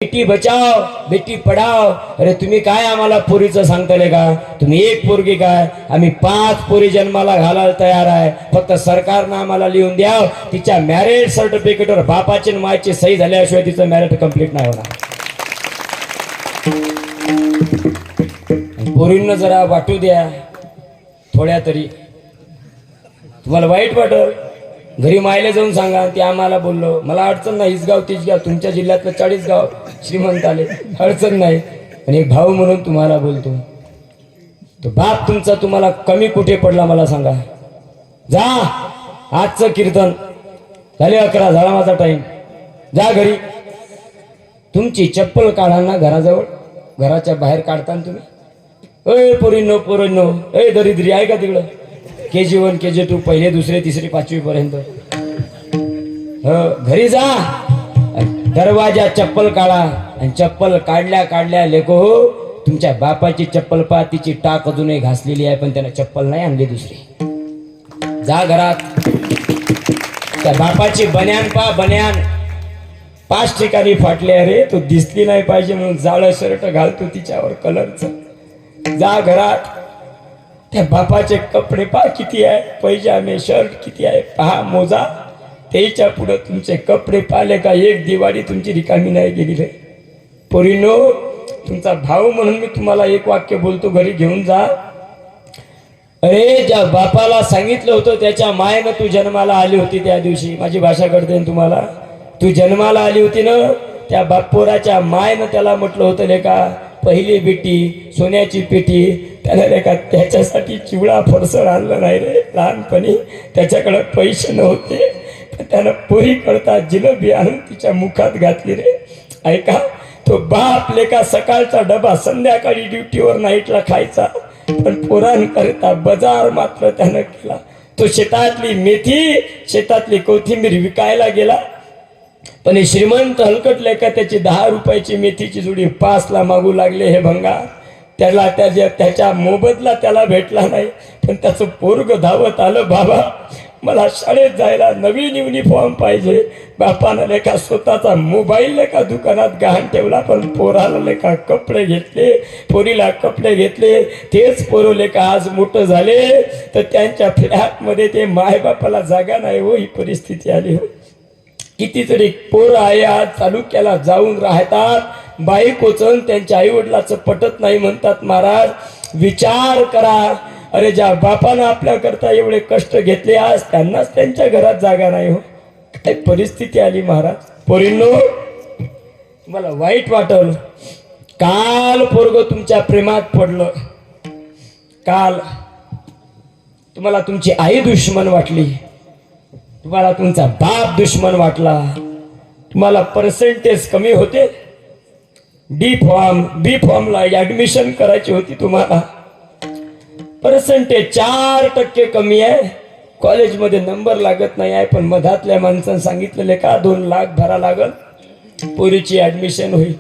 बेटी बचाव बेटी पढाव। अरे तुम्ही काय आम्हाला पोरीचं सांगताले का? तुम्ही एक पोरगी काय, आम्ही 5 पोरी जन्माला घालायला तयार आहे। फक्त सरकारनं आम्हाला लिहून द्या तिच्या मॅरेज सर्टिफिकेटवर बापाची आणि मायची सही झाल्याशिवाय तिचं मॅरेज कंप्लीट नाही होणार। पोरींना जरा वाटू द्या थोड्या तरी, तुम्हाला वाईट वाटल घरी मायला जाऊन सांगा ते आम्हाला बोललो, मला अडचण नाही, हीच गाव तीच गाव, तुमच्या जिल्ह्यातलं 40 गाव श्रीमंत आले, अडचण नाही। पण एक भाऊ म्हणून तुम्हाला बोलतो, तो बाप तुमचा तुम्हाला कमी कुठे पडला मला सांगा। जा आजचं कीर्तन झाले 11 झाला माझा टाइम, जा घरी। तुमची चप्पल काढाना घराजवळ, घराच्या बाहेर काढताना तुम्ही ए पोरींनो पोरींनो, ए दरिद्री आहे का तिकडं, KG1 KG2 पहिले दुसरे तिसरी 5वी पर्यंत घरी जा, दरवाजा चप्पल काढा। आणि चप्पल काढल्या काढल्या लेको हो तुमच्या बापाची चप्पल पा, तिची टाक अजूनही घासलेली आहे पण त्याने चप्पल नाही आणली दुसरी। जा घरात, त्या बापाची बन्यान पा, बन्यान 5 ठिकाणी फाटले, अरे तो दिसली नाही पाहिजे म्हणून जाळं शर्ट घालतो तिच्यावर कलरचं। जा घरात, त्या बापाचे कपडे पहा किती आहे, पैजामे शर्ट किती आहे पहा, मोजा। त्याच्या पुढे तुमचे कपडे पाहिले का एक दिवाळी तुमची रिकामी नाही गेली रे। पोरीनो तुमचा भाऊ म्हणून मी तुम्हाला एक वाक्य बोलतो, घरी घेऊन जा। अरे ज्या बापाला सांगितलं होतं त्याच्या मायेनं तू जन्माला आली होती त्या दिवशी, माझी भाषा कळते तुम्हाला, तू जन्माला आली होती ना, त्या बापोराच्या मायनं त्याला म्हटलं होतं लेका पहिली बेटी सोन्याची पेटी, त्याला लेका त्याच्यासाठी चिवडा फरसड आणलं नाही रे लहानपणी, त्याच्याकडे पैसे नव्हते, त्यानं पोरी करता जिलेबी आणून तिच्या मुखात घातली रे। ऐका, तो बाप लेका सकाळचा डबा संध्याकाळी ड्युटीवर नाईटला खायचा, पण पोरांकरता बाजार मात्र त्यानं केला। तो शेतातली मेथी शेतातली कोथिंबीर विकायला गेला, पण हे श्रीमंत हलकटले का त्याची 10 रुपयाची मेथीची जुडी 5ला मागू लागले हे भंगार। त्याला त्याच्या मोबदला त्याला भेटला नाही, पण त्याचं पोरग धावत आलं, बाबा मला शाळेत जायला नवीन युनिफॉर्म पाहिजे। बापानं लेखा स्वतःचा मोबाईल लेखा दुकानात गहाण ठेवला, पण पोराला लेखा कपडे घेतले, पोरीला कपडे घेतले। तेच पोरं लेखा आज मोठं झाले तर त्यांच्या फ्लॅटमध्ये ते मायबापाला जागा नाही हो, ही परिस्थिती आली हो। कितीतरी पोरं आहे आज तालुक्याला जाऊन राहतात, बायकोचं त्यांच्या आईवडिलाचं पटत नाही म्हणतात। महाराज विचार करा, अरे ज्या बापानं आपल्याकरता एवढे कष्ट घेतले आज त्यांनाच त्यांच्या घरात जागा नाही हो, काय परिस्थिती आली महाराज। पोरींनो तुम्हाला वाईट वाटल, काल पोरग तुमच्या प्रेमात पडलं, काल तुम्हाला तुमची आई दुश्मन वाटली, तुम्हाला तुमचा बाप दुश्मन वाटला, तुम्हाला पर्सेंटेज कमी होते, बी फॉर्मला ऍडमिशन करायची होती, तुम्हाला पर्सेंटेज 4% कमी आहे, कॉलेजमध्ये नंबर लागत नाही आहे, पण मधातल्या माणसानं सांगितलेले का 2 लाख भरा लागल पोरीची ऍडमिशन होईल।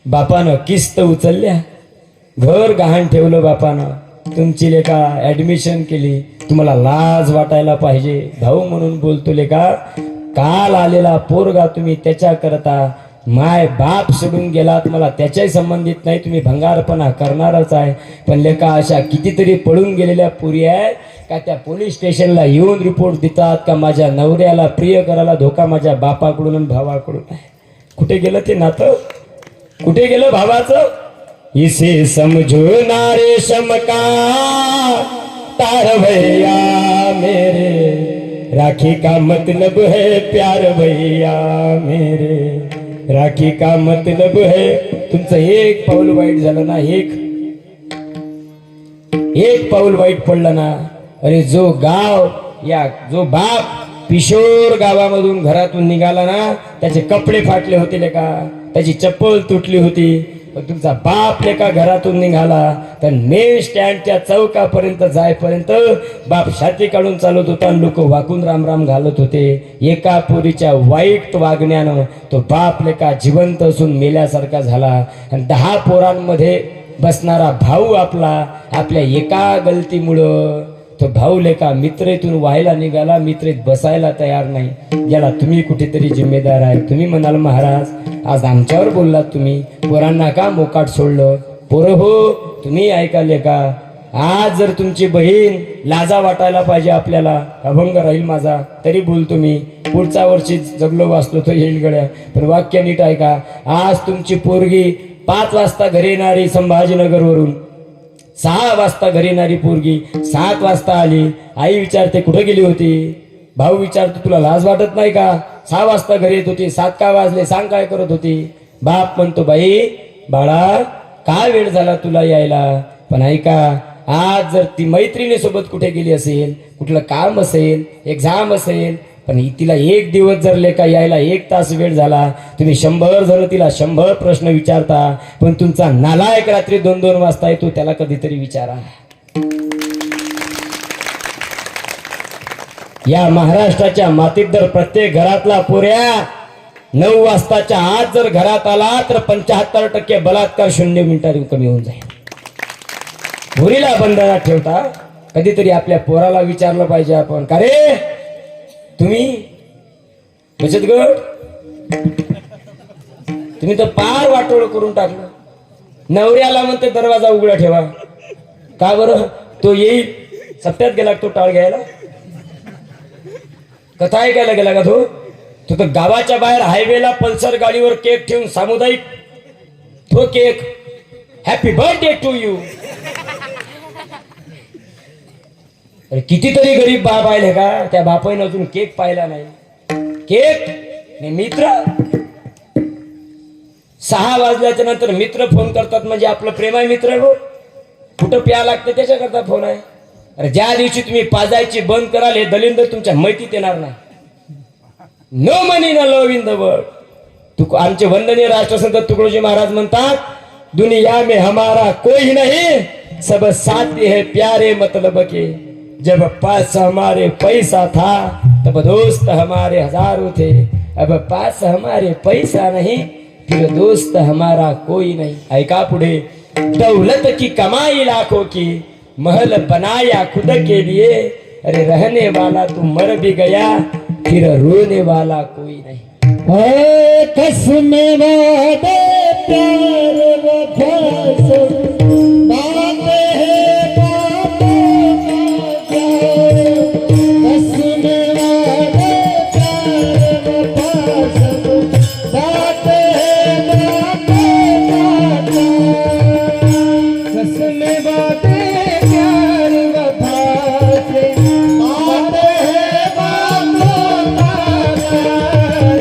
बापानं किस्त उचलल्या, घर गहाण ठेवलं बापानं, तुमची लेका ऍडमिशन केली, तुम्हाला लाज वाटायला पाहिजे। भाऊ म्हणून बोलतो लेका, काल आलेला पोरगा तुम्ही त्याच्या करता माय बाप सोडून गेलात, मला त्याच्याही संबंधित नाही, तुम्ही भंगारपणा करणारच आहे। पण लेका अशा कितीतरी पळून गेलेल्या पोरी आहे का त्या पोलीस स्टेशनला येऊन रिपोर्ट देतात का माझ्या नवऱ्याला प्रिय करायला धोका माझ्या बापाकडून आणि भावाकडून आहे। कुठे गेलं ते नातं, कुठे गेलं भावाचं? इसे समझो ना रेशम का तार भैया मेरे, राखी का मतलब है प्यार भैया मेरे, राखी का मतलब है। तुमचं एक पाऊल वाईट झालं ना, एक पाऊल वाईट पडलं ना, अरे जो बाप पिशोर गावामधून घरातून निघाला ना, त्याचे कपडे फाटले होते लेका, त्याची चप्पल तुटली होती, तुमचा बाप लेका घरातून निघाला तर मेन स्टँडच्या चौकापर्यंत जायपर्यंत बाप छाती काढून चालत होता, लोक वाकून राम राम घालत होते। एका पोरीच्या वाईट वागण्यानं तो बाप लेका जिवंत असून मेल्यासारखा झाला, आणि 10 पोरांमध्ये बसणारा भाऊ आपल्या एका गलतीमुळं तो भाऊ लेका मित्रेतून व्हायला निघाला, मित्रेत बसायला तयार नाही, ज्याला तुम्ही कुठेतरी जिम्मेदार आहे। तुम्ही म्हणाल महाराज आज आमच्यावर बोललात तुम्ही, पोरांना का मोकाट सोडलं? पोरं हो, तुम्ही ऐकाले का? आज जर तुमची बहीण, लाजा वाटायला पाहिजे आपल्याला, अभंग राहील माझा तरी बोलतो मी, पुढच्या वर्षी जगलो वाचलो तो येईल गड्या, पण वाक्य नीट ऐका. आज तुमची पोरगी 5 वाजता घरी येणारी संभाजीनगरवरून, 6 वाजता घरी येणारी पोरगी 7 वाजता आली. आई विचारते कुठे गेली होती? भाऊ विचारतो तुला लाज वाटत नाही का? 6 वाजता घरी येत होती, 7 का वाजले सांग, काय करत होती? बाप म्हणतो बाई बाळा काय वेळ झाला तुला यायला. पण ऐका, आज जर ती मैत्रिणी सोबत कुठे गेली असेल, कुठलं काम असेल, एक्झाम असेल, पण तिला 1 दिवस जर लेका यायला 1 तास वेळ झाला, तुम्ही 100 जण तिला 100 प्रश्न विचारता, पण तुमचा नालायक रात्री 2-2 वाजता येतो त्याला कधीतरी विचारा. या महाराष्ट्राच्या मातीत जर प्रत्येक घरातला पोऱ्या 9 वाजताच्या आत जर घरात आला तर 75% बलात्कार 0 मिनिटात कमी होऊन जाईल. पोरीला बंधनात ठेवता, कधीतरी आपल्या पोराला विचारलं पाहिजे आपण, का रे तुम्ही बचत गट, तुम्ही तर पार वाटोळ करून टाकलं. नवऱ्याला म्हणते दरवाजा उघडा ठेवा, का बरं? तो येईल, सत्यात गेला तो टाळ घ्यायला, कथा ऐकायला गेला का तो? तो तर गावाच्या बाहेर हायवेला पल्सर गाडीवर केक ठेवून सामुदायिक तो cake, happy birthday to you. अरे कितीतरी गरीब बाप पाहिले का, त्या बापाने अजून केक पाहिला नाही. केक नाही, मित्र 6 वाजल्याच्या नंतर मित्र फोन करतात म्हणजे आपलं प्रेम आहे मित्र हो. कुठं प्या लागतं त्याच्याकरता फोन आहे. अरे ज्या दिवशी तुम्ही पाजायची बंद कराल हे दलिंद तुमच्या मैत्रीत येणार नाही. नो मनी न लव इन द वर्ल्ड. आमचे वंदनीय राष्ट्रसंत तुकडोजी महाराज म्हणतात, दुनिया में हमारा कोई नहीं, सब साथी है प्यारे मतलब के. जब पास हमारे पैसा था तब दोस्त हमारे हजारों थे, अब पास हमारे पैसा नहीं फिर दोस्त हमारा कोई नहीं. ऐका पुढे, दौलत की कमाई लाखों की, महल बनाया खुद के लिए, अरे रहने वाला तू मर भी गया फिर रोने वाला कोई नहीं. कसमें वादे प्यार वफा से बातें हैं बातों का प्यार. कसमें वादे प्यार वफा से बातें हैं बातों का प्यार. कसमें वादे प्यार वफा से बातें हैं बातों का प्यार.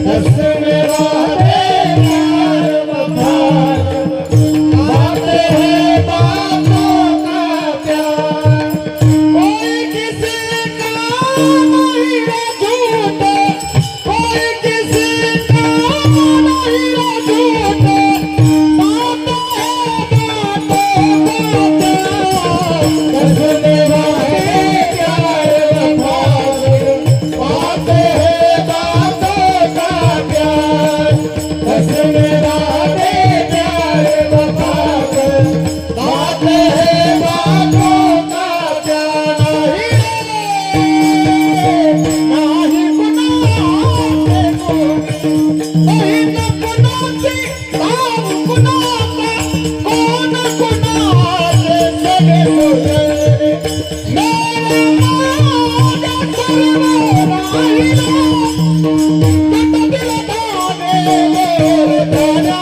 कसमें वादे प्यार वफा बातें हैं बातों का प्यार. कोई किसी का नहीं रे झूठा, कोई किसी का नहीं रे झूठा, बातें हैं बातों का प्यार. कसमें वादे प्यार वफा बातें हैं बातों का प्यार. कसमें वादे प्यार वफा बातें हैं बातों का प्यार. नाही गुनाह को नहीं न गुनाह से बाप गुनाह कौन गुनाह से सगे सोए. मेरे नाम सर्वरा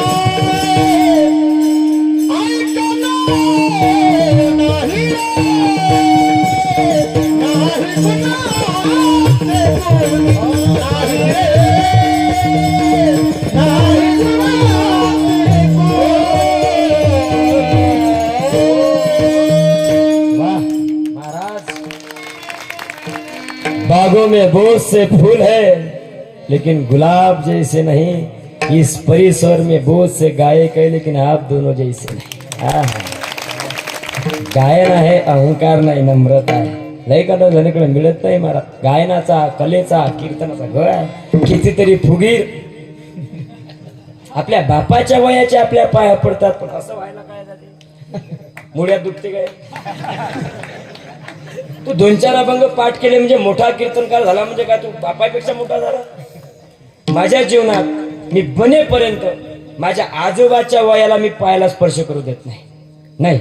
वाह महाराज, बागों में बहुत से फूल है लेकिन गुलाब जैसे नहीं. इस परिसर में बहुत से गायक है लेकिन आप दोनों जैसे नहीं. गायन आहे, अहंकार नाही, नम्रता आहे. लय का जणकडे मिळत नाही महाराज. गायनाचा, कलेचा, कीर्तनाचा गळ आहे. कितीतरी फुगीर आपल्या बापाच्या वयाचे आपल्या पाया पडतात, पण असं व्हायला काय जाते, मुळ्यात दुखते काय. तू 2-4 अभंग पाठ केले म्हणजे मोठा कीर्तनकार झाला म्हणजे काय, तू बापापेक्षा मोठा झाला. माझ्या जीवनात मी बनेपर्यंत माझ्या आजोबाच्या वयाला मी पायाला स्पर्श करू देत नाही. नाही,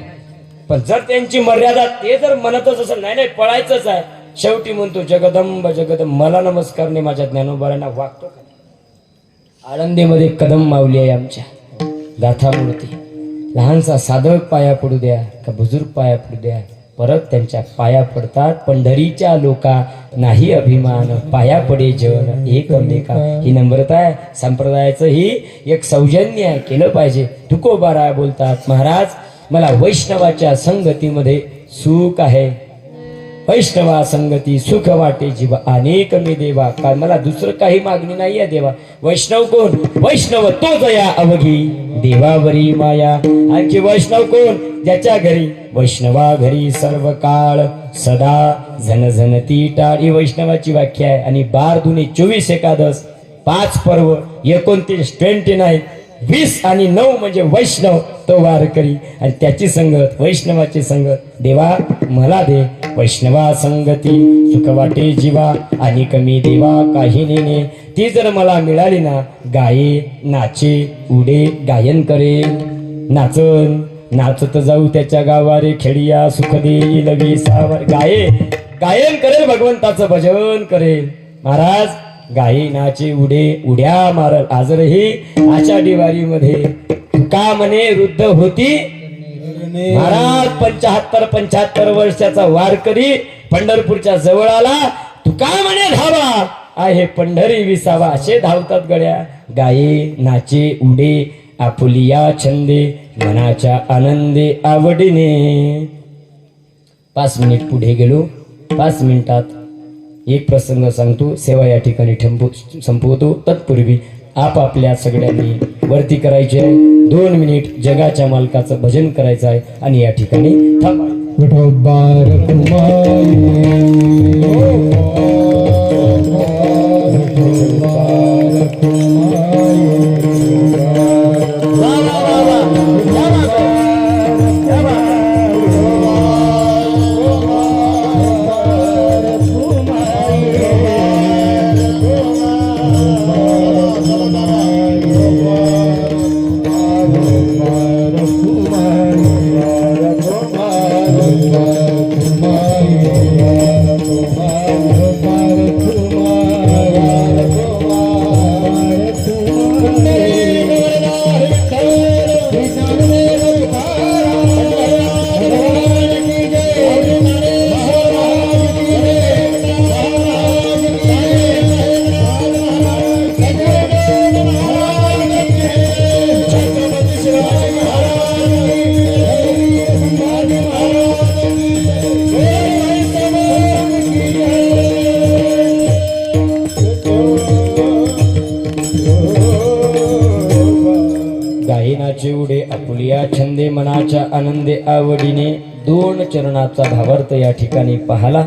पण जर त्यांची मर्यादा ते जर म्हणतच असेल नाही नाही पळायचंच आहे, शेवटी म्हणतो जगदंब जगदंब मला नमस्कारने माझ्या ज्ञानोबारांना वागतो का. आळंदीमध्ये कदम माऊली आहे आमच्या गाथा मूर्ती. लहानसा साधक पाया पडू द्या का बुजुर्ग पाया पडू द्या, परत त्यांच्या पाया पडतात. पंढरीच्या लोका नाही अभिमान, पाया पडे जन एकमेका. ही नम्रता आहे संप्रदायाचं, ही एक सौजन्य आहे, केलं पाहिजे. तुकोबाराय बोलतात, महाराज मला वैष्णवाच्या संगतीमध्ये सुख आहे. वैष्णवा संगती सुख वाटे जीवा अनेक मी देवा. काय मला दुसरं काही मागणी नाही आहे देवा. वैष्णव कोण? वैष्णव तो जया अवघी देवावरी माया. आणखी वैष्णव कोण? ज्याच्या घरी वैष्णवा घरी सर्व काळ सदा झणझणती टाळ. ही वैष्णवाची व्याख्या आहे. आणि 12 दुने 24 एकादश, 5 पर्व, 29 29, 20 आणि 9 म्हणजे वैष्णव तो वारकरी. आणि त्याची संगत, वैष्णवाची संगत देवा मला दे. वैष्णवा संगती सुख वाटे जीवा आणि कमी देवा काही नेणे. ती जर मला मिळाली ना, गाये नाचे उडे गायन करे. नाचन नाचत जाऊ त्याच्या गावारे खेडिया सुख देईल विसावर. गायन करेल, भगवंताचं भजन करेल. महाराज गाई नाचे उडे उड्या मारल. आजही आषाढी वारीमध्ये तुका म्हणे वृद्ध होती. महाराज 75 वर्षाचा वारकरी पंढरपूरच्या जवळ आला. तुका म्हणे धावा आहे पंढरी विसावा. असे धावतात गड्या. गाये नाचे उडे आपुलिया छंदे मनाच्या आनंदे आवडीने. 5 मिनिट पुढे गेलो. 5 मिनिटात एक प्रसंग सांगतो, सेवा या ठिकाणी संपवतो. तत्पूर्वी आपापल्या सगळ्यांनी वरती करायचे 2 मिनिट जगाच्या मालकाचं भजन करायचं आहे आणि या ठिकाणी उडे आपुलिया छंदे मनाच्या आनंदे आवडीने. 2 चरणाचा भावार्थ या ठिकाणी पाहाला.